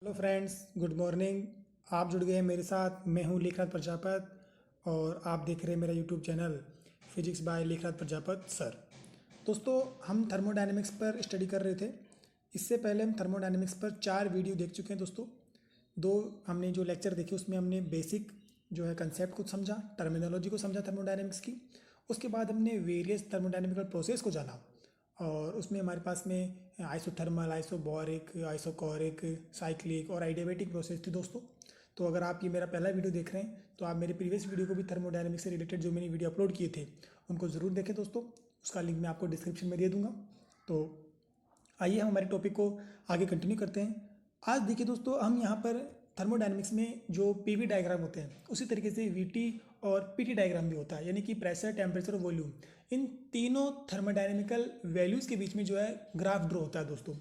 Hello friends, good morning. आप जुड़ गए हैं मेरे साथ। मैं हूं लेखराज प्रजापत और आप देख रहे हैं मेरा YouTube channel physics bye Lekhraj Prajapat sir. दोस्तों, हम थर्मोडायनेमिक्स पर स्टडी कर रहे थे। इससे पहले हम थर्मोडायनेमिक्स पर 4 वीडियो देख चुके हैं दोस्तों। दो हमने जो लेक्चर देखे उसमें हमने बेसिक जो है कंसेप्ट को समझा, टर्मिनोलॉजी को समझा थर्मोडायनेमिक्स की। उसके बाद हमने वेरियस थर्मोडायनेमिकल प्रोसेस को जाना और उसमें हमारे पास में आइसोथर्मल, आइसोबॉरिक, आइसोकोरिक, साइक्लिक और आइडियाबैटिक प्रोसेस थी दोस्तों। तो अगर आप ये मेरा पहला वीडियो देख रहे हैं तो आप मेरे प्रीवियस वीडियो को भी थर्मोडायनेमिक्स से रिलेटेड जो मैंने वीडियो अपलोड किए थे उनको ज़रूर देखें दोस्तों। उसका लिंक मैं आपको डिस्क्रिप्शन में दे दूँगा। तो आइए हम हमारे टॉपिक को आगे कंटिन्यू करते हैं। आज देखिए दोस्तों, हम यहाँ पर थर्मोडायनेमिक्स में जो पीवी डायग्राम होते हैं उसी तरीके से वीटी और पीटी डायग्राम भी होता है, यानी कि प्रेशर, टेम्परेचर और वॉल्यूम। इन तीनों थर्मोडायनेमिकल वैल्यूज़ के बीच में जो है ग्राफ ड्रॉ होता है दोस्तों।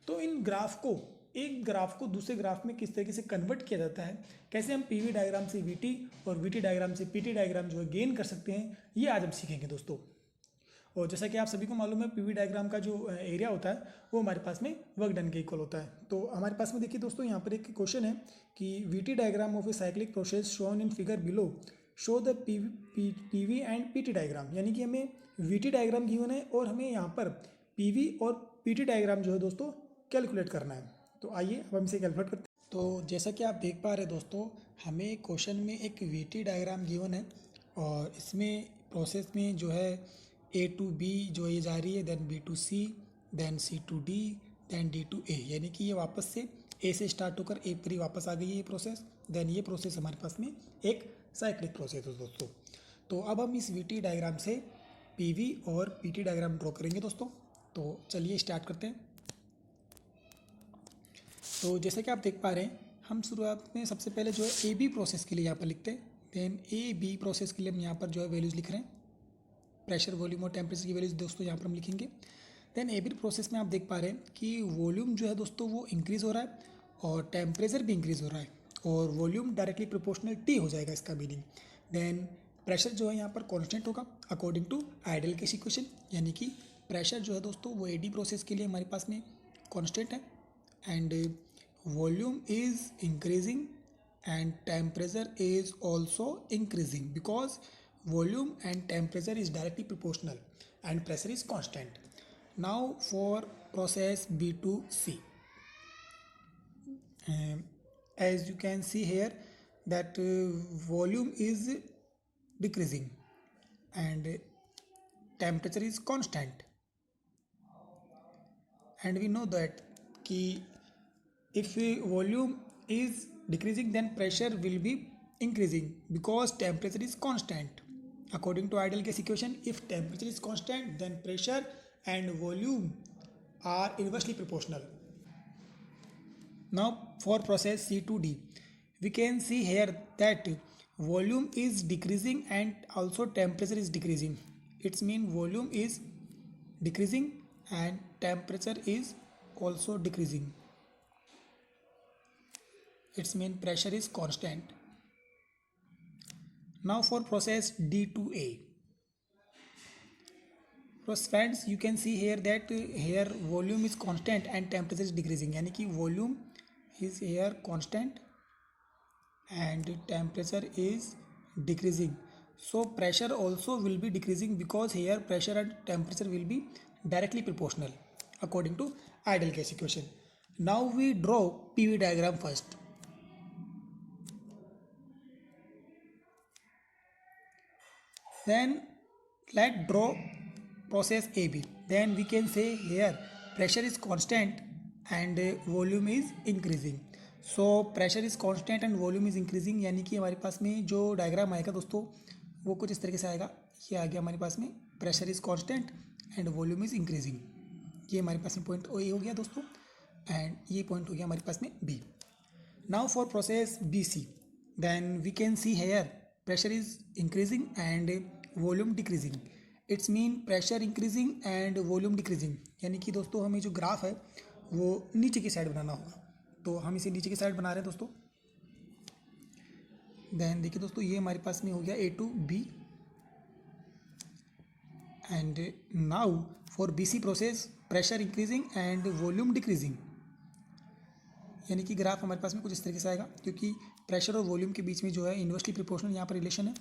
तो इन ग्राफ को, एक ग्राफ को दूसरे ग्राफ में किस तरीके से कन्वर्ट किया जाता है, कैसे हम पीवी डायग्राम से वीटी और वीटी डायग्राम से पीटी डायग्राम जो है गेन कर सकते हैं, ये आज हम सीखेंगे दोस्तों। और जैसा कि आप सभी को मालूम है, पीवी डायग्राम का जो एरिया होता है वो हमारे पास में वर्क डन के इक्वल होता है। तो हमारे पास में देखिए दोस्तों, यहाँ पर एक क्वेश्चन है कि VT diagram of a cyclic process shown in figure below show the PV and PT diagram. यानी कि हमें वीटी डायग्राम गिवन है और हमें यहाँ पर पीवी और पीटी डायग्राम जो है दोस्तों कैलकुलेट करना है। तो आइए अब हम इसे कैलकुलेट करते हैं। तो जैसा कि आप देख पा रहे हैं दोस्तों, हमें क्वेश्चन में एक वीटी डायग्राम गिवन है और इसमें प्रोसेस में जो है ए टू बी जो ये जा रही है, then B to C, then C to D, then D to A, यानी कि ये वापस से ए से स्टार्ट होकर ए पर ही वापस आ गई है ये प्रोसेस। देन ये प्रोसेस हमारे पास में एक साइक्लिक प्रोसेस है दोस्तों। तो अब हम इस वीटी डायग्राम से पीवी और पीटी डायग्राम ड्रॉ करेंगे दोस्तों। तो चलिए स्टार्ट करते हैं। तो जैसे कि आप देख पा रहे हैं, हम शुरुआत में सबसे पहले जो है ए बी प्रोसेस के लिए यहाँ पर लिखते हैं। देन ए बी प्रोसेस के लिए हम यहाँ पर जो है वैल्यूज़ लिख रहे हैं। प्रेशर, वॉल्यूम और टेम्परेचर की वैल्यूज दोस्तों यहाँ पर हम लिखेंगे। देन ए बी प्रोसेस में आप देख पा रहे हैं कि वॉल्यूम जो है दोस्तों वो इंक्रीज़ हो रहा है और टेम्परेचर भी इंक्रीज़ हो रहा है और वॉल्यूम डायरेक्टली प्रोपोर्शनल टी हो जाएगा इसका मीनिंग। देन प्रेशर जो है यहाँ पर कांस्टेंट होगा according to ideal gas equation, यानी कि प्रेशर जो है दोस्तों वो ए डी प्रोसेस के लिए हमारे पास में कांस्टेंट है and volume is increasing and temperature is also increasing because volume and temperature is directly proportional and pressure is constant. Now for process B to C, as you can see here that volume is decreasing and temperature is constant, and we know that ki if volume is decreasing then pressure will be increasing because temperature is constant. According to ideal case equation, if temperature is constant then pressure and volume are inversely proportional. Now for process C to D, we can see here that volume is decreasing and also temperature is decreasing. It's mean volume is decreasing and temperature is also decreasing. Its mean pressure is constant. Now for process D to A, friends, you can see here that here volume is constant and temperature is decreasing, यानी कि volume is here constant and temperature is decreasing. So pressure also will be decreasing because here pressure and temperature will be directly proportional according to ideal case equation. Now we draw PV diagram first. Then let's draw process AB. Then we can say here pressure is constant and volume is increasing. So pressure is constant and volume is increasing, यानी कि हमारे पास में जो diagram आएगा दोस्तों वो कुछ इस तरीके से आएगा। ये आ गया हमारे पास में pressure is constant and volume is increasing. ये हमारे पास में पॉइंट ए हो गया दोस्तों एंड ये पॉइंट हो गया हमारे पास में B. Now for process B C, then we can see here pressure is increasing and volume decreasing. It's mean pressure increasing and volume decreasing, यानी कि दोस्तों हमें जो ग्राफ है वो नीचे की साइड बनाना होगा। तो हम इसे नीचे की साइड बना रहे हैं दोस्तों। देन देखिए दोस्तों, ये हमारे पास में हो गया A to B and now for B C process pressure increasing and volume decreasing. यानी कि ग्राफ हमारे पास में कुछ इस तरीके से आएगा, क्योंकि प्रेशर और वॉल्यूम के बीच में जो है इन्वर्सली प्रोपोर्शनल यहाँ पर रिलेशन है।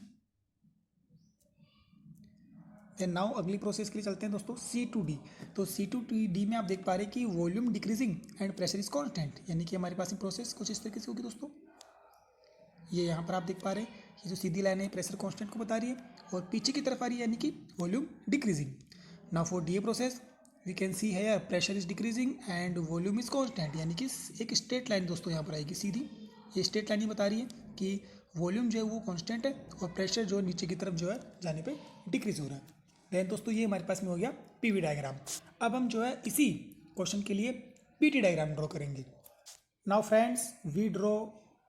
देन नाउ अगली प्रोसेस के लिए चलते हैं दोस्तों, C2D। तो C2D में आप देख पा रहे हैं कि volume decreasing and pressure is constant, यानी कि हमारे पास में प्रोसेस कुछ इस तरीके से होगी दोस्तों। ये यहाँ पर आप देख पा रहे हैं, ये जो सीधी लाइन है प्रेशर कांस्टेंट को बता रही है और पीछे की तरफ आ रही है, यानी कि volume decreasing. Now for DA process we can see here pressure is decreasing and volume is constant, यानी कि एक स्ट्रेट लाइन दोस्तों यहाँ पर आएगी सीधी। ये स्ट्रेट लाइन ही बता रही है कि वॉल्यूम जो है वो कांस्टेंट है और प्रेशर जो नीचे की तरफ जो है जाने पे डिक्रीज हो रहा है। देन दोस्तों ये हमारे पास में हो गया PV डायग्राम। अब हम जो है इसी क्वेश्चन के लिए PT डायग्राम ड्रॉ करेंगे। Now friends we draw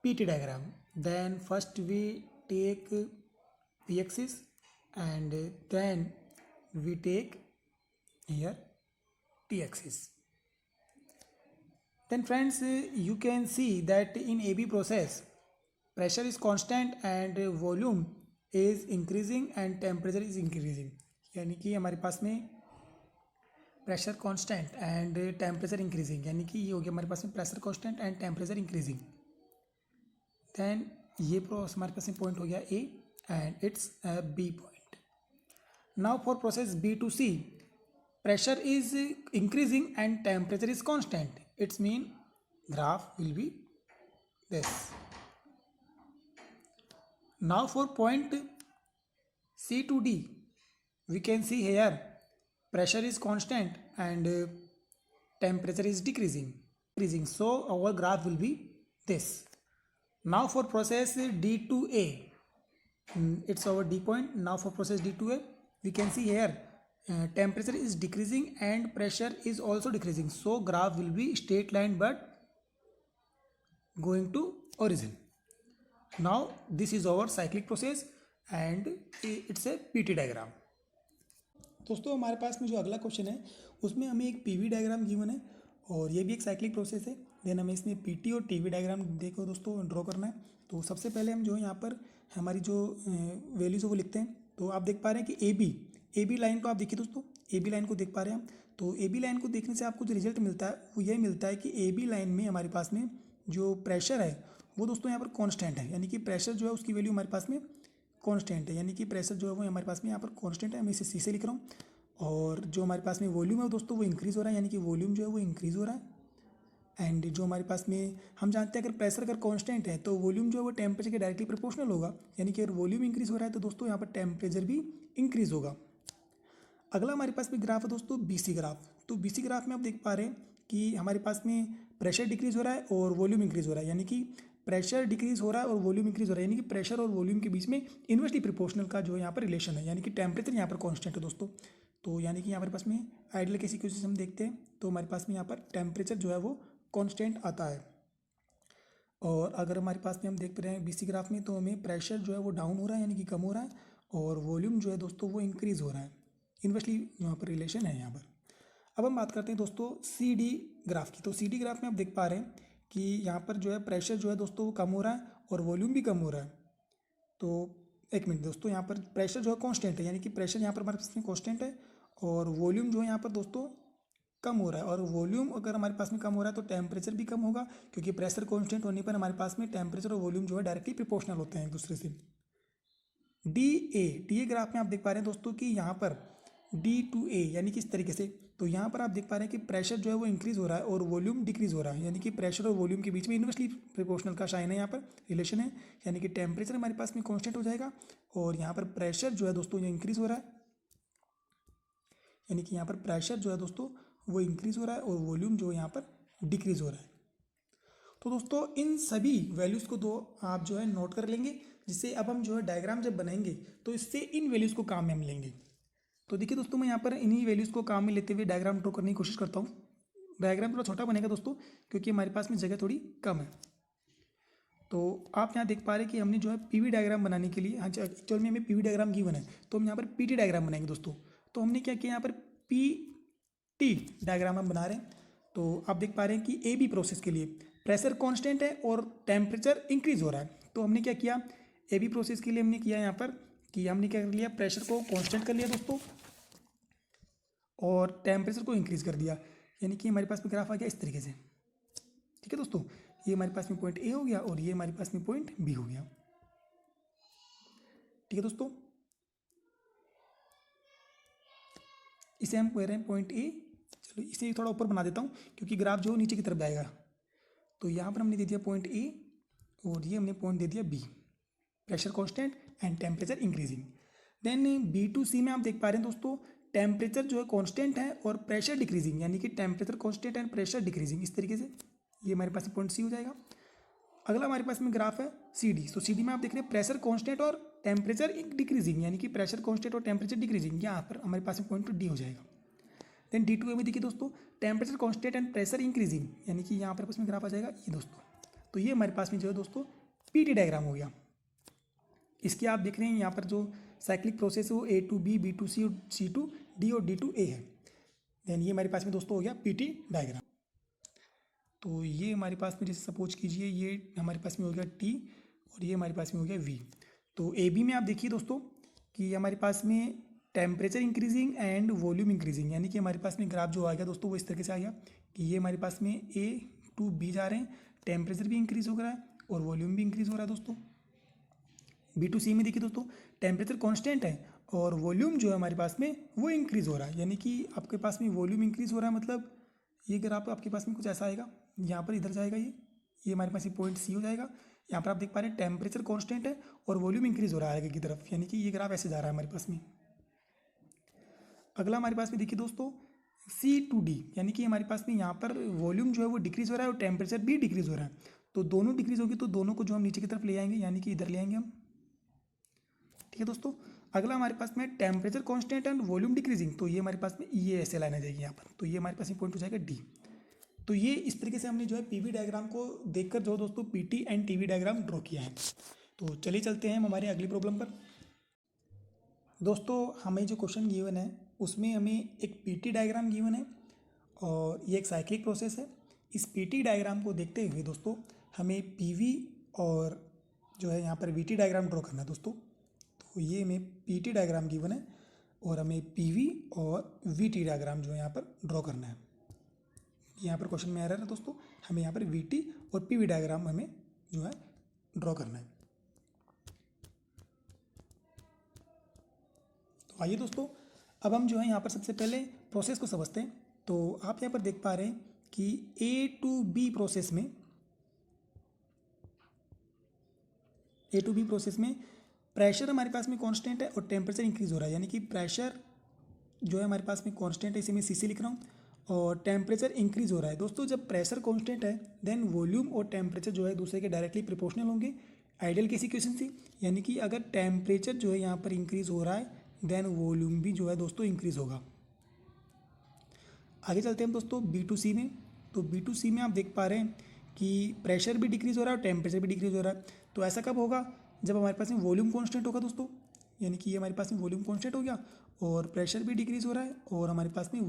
PT diagram. Then first we take P axis and then we take here T axis. Then friends you can see that in AB process pressure is constant and volume is increasing and temperature is increasing, यानी कि हमारे पास में pressure constant and temperature increasing, यानी कि ये हो गया हमारे पास में pressure constant and temperature increasing. Then ये हमारे पास में पॉइंट हो गया A and it's B point. Now for process B2C pressure is increasing and temperature is constant, its mean graph will be this. Now for point C2D we can see here pressure is constant and temperature is decreasing, so our graph will be this. Now for process D2A, it's our D point. Now for process D2A we can see here temperature is decreasing and pressure is also decreasing, so graph will be straight line but going to origin. Now this is our cyclic process and it's a PT diagram. दोस्तों हमारे पास में जो अगला question है उसमें हमें एक PV डायग्राम गिवन है और ये भी एक साइक्लिक प्रोसेस है। देन हमें इसमें PT और TV डायग्राम देखो दोस्तों ड्रॉ करना है। तो सबसे पहले हम जो है यहाँ पर हमारी जो वैल्यूज़ है वो लिखते हैं। तो आप देख पा रहे हैं कि AB लाइन को आप देखिए दोस्तों, AB लाइन को देख पा रहे हैं हम। तो AB लाइन को देखने से आपको जो रिजल्ट मिलता है वो ये मिलता है कि AB लाइन में हमारे पास में जो प्रेशर है वो दोस्तों यहाँ पर कांस्टेंट है, यानी कि प्रेशर जो है उसकी वैल्यू हमारे पास में कांस्टेंट है, यानी कि प्रेशर जो है वो हमारे पास में यहाँ पर कांस्टेंट है। मैं इसे C से लिख रहा हूँ। और जो हमारे पास में वॉल्यूम है दोस्तों वो इंक्रीज़ हो रहा है, यानी कि वॉल्यूम जो है वो इंक्रीज़ हो रहा है। एंड जो हमारे पास में हम जानते हैं अगर प्रेशर अगर कांस्टेंट है तो वॉल्यूम जो है वो टेम्परेचर के डायरेक्टली प्रोपोर्शनल होगा, यानी कि अगर वॉल्यूम इंक्रीज़ हो रहा है तो दोस्तों यहाँ पर टेम्परेचर भी इंक्रीज़ होगा। अगला हमारे पास में ग्राफ है दोस्तों BC ग्राफ। तो BC ग्राफ में आप देख पा रहे हैं कि हमारे पास में प्रेशर डिक्रीज़ हो रहा है और वॉल्यूम इंक्रीज़ हो रहा है, यानी कि प्रेशर डिक्रीज़ हो रहा है और वॉल्यूम इंक्रीज़ हो रहा है, यानी कि प्रेशर और वॉल्यूम के बीच में इन्वर्सली प्रोपोर्शनल का जो यहाँ पर रिलेशन है, यानी कि टेम्परेचर यहाँ पर कांस्टेंट है दोस्तों। तो यानी कि हमारे पास में आइडियल केस इक्वेशन हम देखते हैं तो हमारे पास में यहाँ पर टेम्परेचर जो है वो कांस्टेंट आता है। और अगर हमारे पास में हम देख रहे हैं BC ग्राफ में तो हमें प्रेशर जो है वो डाउन हो रहा है, यानी कि कम हो रहा है, और वॉल्यूम जो है दोस्तों वो इंक्रीज़ हो रहा है। इन्वर्सली यहाँ पर रिलेशन है यहाँ पर। अब हम बात करते हैं दोस्तों CD ग्राफ की। तो CD ग्राफ में आप देख पा रहे हैं कि यहाँ पर जो है प्रेशर जो है दोस्तों वो कम हो रहा है और वॉल्यूम भी कम हो रहा है। तो एक मिनट दोस्तों, यहाँ पर प्रेशर जो है कांस्टेंट है, यानी कि प्रेशर यहाँ पर हमारे पास में कांस्टेंट है और वॉल्यूम जो है यहाँ पर दोस्तों कम हो रहा है। और वॉल्यूम अगर हमारे पास में कम हो रहा है तो टेम्परेचर भी कम होगा, क्योंकि प्रेशर कांस्टेंट होने पर हमारे पास में टेम्परेचर और वॉल्यूम जो है डायरेक्टली प्रोपोर्शनल होते हैं एक दूसरे से। DA ग्राफ में आप देख पा रहे हैं दोस्तों कि यहाँ पर D2A यानी कि इस तरीके से, तो यहाँ पर आप देख पा रहे हैं कि प्रेशर जो है वो इंक्रीज़ हो रहा है और वॉल्यूम डिक्रीज़ हो रहा है, यानी कि प्रेशर और वॉल्यूम के बीच में इन्वर्सली प्रोपोर्शनल का साइन है, यहाँ पर रिलेशन है, यानी कि टेम्परेचर हमारे पास में कांस्टेंट हो जाएगा और यहाँ पर प्रेशर जो है दोस्तों ये इंक्रीज़ हो रहा है, यानी कि यहाँ पर प्रेशर जो है दोस्तों वो इंक्रीज़ हो रहा है और वॉल्यूम जो है यहाँ पर डिक्रीज़ हो रहा है। तो दोस्तों इन सभी वैल्यूज़ को दो आप जो है नोट कर लेंगे, जिससे अब हम जो है डायग्राम जब बनाएंगे तो इससे इन वैल्यूज़ को काम में हम लेंगे। तो देखिए दोस्तों मैं यहाँ पर इन्हीं वैल्यूज़ को काम में लेते हुए डायग्राम ड्रॉ करने की कोशिश करता हूँ। डायग्राम थोड़ा छोटा बनेगा दोस्तों क्योंकि हमारे पास में जगह थोड़ी कम है। तो आप यहाँ देख पा रहे हैं कि हमने जो है PV डायग्राम बनाने के लिए, हाँ एक्चुअल में हमें PV डायग्राम गिवन है तो हम यहाँ पर PT डायग्राम बनाएंगे दोस्तों। तो हमने क्या किया, यहाँ पर PT डायग्राम हम बना रहे हैं। तो आप देख पा रहे हैं कि AB प्रोसेस के लिए प्रेशर कांस्टेंट है और टेम्परेचर इंक्रीज़ हो रहा है। तो हमने क्या किया, AB प्रोसेस के लिए हमने किया यहाँ पर कि हमने क्या कर लिया, प्रेशर को कांस्टेंट कर लिया दोस्तों और टेम्परेचर को इंक्रीज़ कर दिया, यानी कि हमारे पास में ग्राफ आ गया इस तरीके से। ठीक है दोस्तों, ये हमारे पास में पॉइंट ए हो गया और ये हमारे पास में पॉइंट बी हो गया। ठीक है दोस्तों, इसे हम कह रहे हैं पॉइंट ए। चलो इसे थोड़ा ऊपर बना देता हूँ क्योंकि ग्राफ जो नीचे की तरफ जाएगा। तो यहाँ पर हमने दे दिया पॉइंट ए और ये हमने पॉइंट दे दिया B, pressure constant and temperature increasing. Then B to C में आप देख पा रहे हैं दोस्तों, टेम्परेचर जो है कांस्टेंट है और प्रेशर डिक्रीजिंग, यानी कि temperature constant and pressure decreasing, इस तरीके से ये हमारे पास पॉइंट सी हो जाएगा। अगला हमारे पास में ग्राफ है सी डी। तो सी डी में आप देख रहे हैं प्रेशर कांस्टेंट और टेम्परेचर डिक्रीजिंग, यानी कि प्रेशर कांस्टेंट और टेम्परेचर डिक्रीजिंग, यहाँ पर हमारे पास में पॉइंट डी हो जाएगा। देन डी टू में देखिए दोस्तों, temperature constant and pressure increasing, यानी कि यहाँ पर पास में ग्राफ आ जाएगा ये दोस्तों। तो ये हमारे पास में जो है दोस्तों पीटी डायग्राम हो गया। इसके आप देख रहे हैं यहाँ पर जो साइक्लिक प्रोसेस है वो A to B, B to C, C to D और डी टू ए है। देन ये हमारे पास में दोस्तों हो गया पीटी डायग्राम। तो ये हमारे पास में जैसे सपोज कीजिए ये हमारे पास में हो गया टी और ये हमारे पास में हो गया वी। तो ए बी में आप देखिए दोस्तों कि हमारे पास में temperature increasing and volume increasing, यानी कि हमारे पास में ग्राफ जो आ गया दोस्तों वो इस तरीके से आ गया कि ये हमारे पास में ए टू बी जा रहे हैं, टेम्परेचर भी इंक्रीज हो रहा है और वॉल्यूम भी इंक्रीज हो रहा है दोस्तों। बी टू सी में देखिए दोस्तों, टेम्परेचर कांस्टेंट है और वॉल्यूम जो है हमारे पास में वो इंक्रीज हो रहा है, यानी कि आपके पास में वॉल्यूम इंक्रीज हो रहा है, मतलब ये ग्राफ आपके पास में कुछ ऐसा आएगा, यहाँ पर इधर जाएगा ये हमारे पास ये पॉइंट सी हो जाएगा। यहाँ पर आप देख पा रहे हैं टेम्परेचर कांस्टेंट है और वॉल्यूम इंक्रीज हो रहा है आगे की तरफ, यानी कि ये ग्राफ ऐसे जा रहा है हमारे पास में। अगला हमारे पास में देखिए दोस्तों सी टू डी, यानी कि हमारे पास में यहाँ पर वॉल्यूम जो है वो डिक्रीज हो रहा है और टेम्परेचर भी डिक्रीज हो रहा है। तो दोनों डिक्रीज होगी तो दोनों को जो हम नीचे की तरफ ले आएंगे, यानी कि इधर ले आएंगे हम। ठीक है दोस्तों, अगला हमारे पास में temperature constant and volume decreasing, तो ये हमारे पास में ये ऐसे लाइन आ जाएगी यहाँ पर, तो ये हमारे पास में पॉइंट हो जाएगा डी। तो ये इस तरीके से हमने जो है पीवी डायग्राम को देखकर जो दोस्तों PT and TV diagram draw किया है। तो चलिए चलते हैं हम हमारी अगली प्रॉब्लम पर। दोस्तों हमें जो क्वेश्चन गिवन है उसमें हमें एक पीटी डायग्राम गिवन है और ये एक साइक्लिक प्रोसेस है। इस पीटी डायग्राम को देखते हुए दोस्तों हमें पीवी और जो है यहाँ पर वीटी डायग्राम ड्रॉ करना है दोस्तों। तो ये हमें पीटी डायग्राम गिवन है और हमें पीवी और वीटी डायग्राम जो है यहाँ पर ड्रॉ करना है। यहाँ पर क्वेश्चन में आ रहा है दोस्तों, हमें यहाँ पर वीटी और पीवी डायग्राम हमें जो है ड्रॉ करना है। तो आइए दोस्तों अब हम जो है यहाँ पर सबसे पहले प्रोसेस को समझते हैं। तो आप यहाँ पर देख पा रहे हैं कि ए टू बी प्रोसेस में प्रेशर हमारे पास में कांस्टेंट है और टेम्परेचर इंक्रीज हो रहा है, यानी कि प्रेशर जो है हमारे पास में कांस्टेंट है, इसे मैं सीसी लिख रहा हूँ, और टेम्परेचर इंक्रीज हो रहा है। दोस्तों जब प्रेशर कांस्टेंट है देन वॉल्यूम और टेम्परेचर जो है दूसरे के डायरेक्टली प्रोपोर्शनल होंगे। आइडियल केस इक्वेशन से, यानी कि अगर टेम्परेचर जो है यहाँ पर इंक्रीज हो रहा है देन वॉल्यूम भी जो है दोस्तों इंक्रीज होगा। आगे चलते हैं हम दोस्तों बी टू सी में। तो बी टू सी में आप देख पा रहे हैं कि प्रेशर भी डिक्रीज हो रहा है और टेम्परेचर भी डिक्रीज हो रहा है। तो ऐसा कब होगा, जब हमारे पास में वॉल्यूम कांस्टेंट होगा दोस्तों, यानी कि ये हमारे पास में वॉल्यूम कांस्टेंट हो गया और प्रेशर भी डिक्रीज हो रहा है और हमारे पास में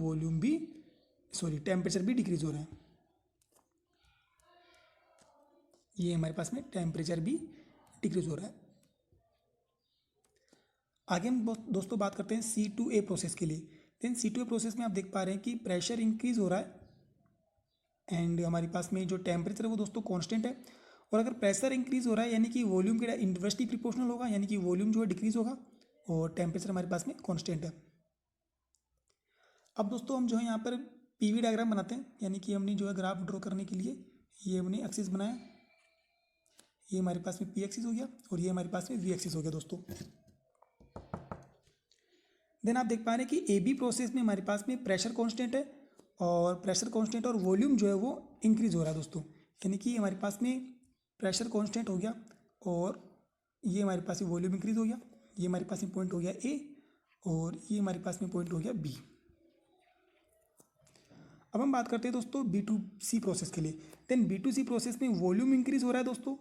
टेम्परेचर भी डिक्रीज हो रहा है। ये हमारे पास में टेम्परेचर भी डिक्रीज हो रहा है। आगे हम दोस्तों बात करते हैं सी टू ए प्रोसेस के लिए। Then C to A process में आप देख पा रहे हैं कि प्रेशर इंक्रीज हो रहा है एंड हमारे पास में जो टेम्परेचर है वो दोस्तों कांस्टेंट है। और अगर प्रेशर इंक्रीज हो रहा है यानी कि वॉल्यूम के इन्वर्सली प्रोपोर्शनल होगा, यानी कि वॉल्यूम जो है डिक्रीज होगा और टेम्परेचर हमारे पास में कांस्टेंट है। अब दोस्तों हम जो है यहाँ पर पीवी डायग्राम बनाते हैं, यानी कि हमने जो है ग्राफ ड्रॉ करने के लिए ये हमने एक्सिस बनाया। ये हमारे पास में पी एक्सिस हो गया और ये हमारे पास में वी एक्सिस हो गया दोस्तों। देन आप देख पा रहे हैं कि ए बी प्रोसेस में हमारे पास में प्रेशर कांस्टेंट है और प्रेशर कांस्टेंट और वॉल्यूम जो है वो इंक्रीज हो रहा है दोस्तों, यानी कि हमारे पास में प्रेशर कांस्टेंट हो गया और ये हमारे पास में वॉल्यूम इंक्रीज हो गया। ये हमारे पास में पॉइंट हो गया ए और ये हमारे पास में पॉइंट हो गया बी। अब हम बात करते हैं दोस्तों बी टू सी प्रोसेस के लिए। Then B to C process में वॉल्यूम इंक्रीज हो रहा है दोस्तों,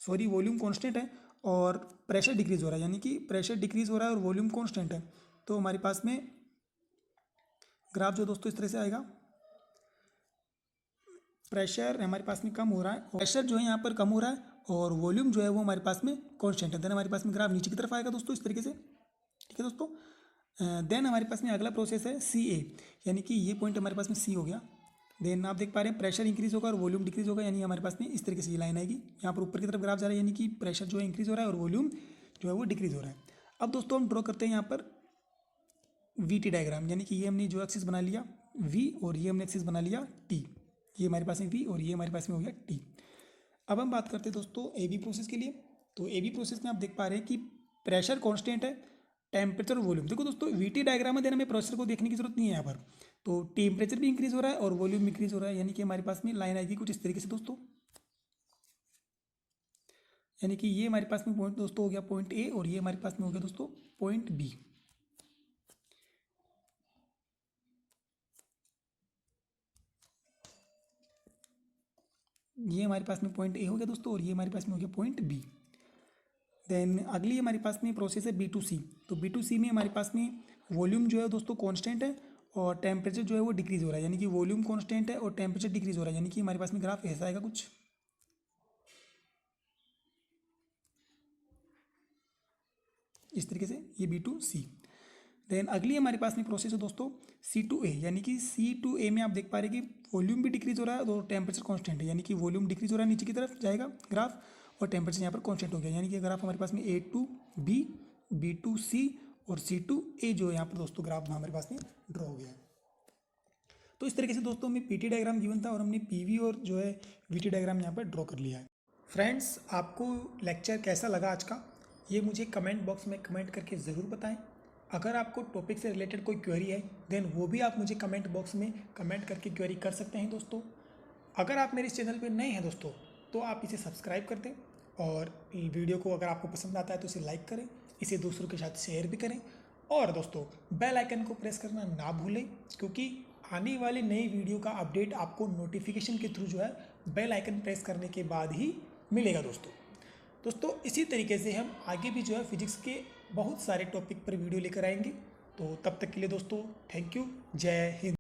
वॉल्यूम कांस्टेंट है और प्रेशर डिक्रीज हो रहा है, यानी कि प्रेशर डिक्रीज हो रहा है और वॉल्यूम कांस्टेंट है। तो हमारे पास में ग्राफ जो दोस्तों इस तरह से आएगा, प्रेशर हमारे पास में कम हो रहा है, प्रेशर जो है यहाँ पर कम हो रहा है और वॉल्यूम जो है वो हमारे पास में कांस्टेंट है। देन हमारे पास में ग्राफ नीचे की तरफ आएगा दोस्तों इस तरीके से। ठीक है दोस्तों, देन हमारे पास में अगला प्रोसेस है सी ए, यानी कि ये पॉइंट हमारे पास में सी हो गया। देन आप देख पा रहे हैं प्रेशर इंक्रीज होगा और वॉल्यूम डिक्रीज होगा, यानी हमारे पास में इस तरीके से ये लाइन आएगी। यहाँ पर ऊपर की तरफ ग्राफ जा रहा है, यानी कि प्रेशर जो है इंक्रीज हो रहा है और वॉल्यूम जो है वो डिक्रीज हो रहा है। अब दोस्तों हम ड्रॉ करते हैं यहाँ पर VT डायग्राम, यानी कि ये हमने जो एक्सिस बना लिया V और ये हमने एक्सिस बना लिया T। ये हमारे पास में V और ये हमारे पास में हो गया T। अब हम बात करते हैं दोस्तों AB प्रोसेस के लिए। तो AB प्रोसेस में आप देख पा रहे हैं कि प्रेशर कांस्टेंट है, टेम्परेचर और वॉल्यूम। देखो दोस्तों VT डायग्राम में देन हमें प्रोसेसर को देखने की जरूरत नहीं है यहाँ पर। तो टेम्परेचर भी इंक्रीज हो रहा है और वॉल्यूम इंक्रीज हो रहा है, यानी कि हमारे पास में लाइन आएगी कुछ इस तरीके से दोस्तों। यानी कि ये हमारे पास में पॉइंट दोस्तों हो गया पॉइंट A और ये हमारे पास में हो गया दोस्तों पॉइंट B। ये हमारे पास में पॉइंट A हो गया दोस्तों और ये हमारे पास में हो गया पॉइंट B। देन अगली हमारे पास में प्रोसेस है B2C। तो B2C में हमारे पास में वॉल्यूम जो है दोस्तों कांस्टेंट है और टेम्परेचर जो है वो डिक्रीज हो रहा है, यानी कि वॉल्यूम कांस्टेंट है और टेम्परेचर डिक्रीज हो रहा है, यानी कि हमारे पास में ग्राफ ऐसा आएगा कुछ इस तरीके से, ये B2C। देन अगली हमारे पास में प्रोसेस है दोस्तों C2A, यानी कि C2A में आप देख पा रहे हैं कि वॉल्यूम भी डिक्रीज हो रहा है और टेम्परेचर कांस्टेंट है, यानी कि वॉल्यूम डिक्रीज हो रहा है नीचे की तरफ जाएगा ग्राफ और टेम्परेचर यहाँ पर कांस्टेंट हो गया, यानी कि ग्राफ हमारे पास में A2B, B2C और C2A जो है यहाँ पर दोस्तों ग्राफ हमारे पास में ड्रॉ हो गया है। तो इस तरीके से दोस्तों हमें PT डायग्राम गिवन था और हमने PV और जो है VT डायग्राम यहाँ पर ड्रॉ कर लिया है। फ्रेंड्स, आपको लेक्चर कैसा लगा आज का, ये मुझे कमेंट बॉक्स में कमेंट करके ज़रूर बताएं। अगर आपको टॉपिक से रिलेटेड कोई क्वेरी है देन वो भी आप मुझे कमेंट बॉक्स में कमेंट करके क्वेरी कर सकते हैं दोस्तों। अगर आप मेरे इस चैनल पर नए हैं दोस्तों तो आप इसे सब्सक्राइब कर दें और वीडियो को अगर आपको पसंद आता है तो इसे लाइक करें, इसे दूसरों के साथ शेयर भी करें और दोस्तों बेल आइकन को प्रेस करना ना भूलें, क्योंकि आने वाले नए वीडियो का अपडेट आपको नोटिफिकेशन के थ्रू जो है बेल आइकन प्रेस करने के बाद ही मिलेगा दोस्तों इसी तरीके से हम आगे भी जो है फिजिक्स के बहुत सारे टॉपिक पर वीडियो लेकर आएंगे। तो तब तक के लिए दोस्तों थैंक यू, जय हिंद।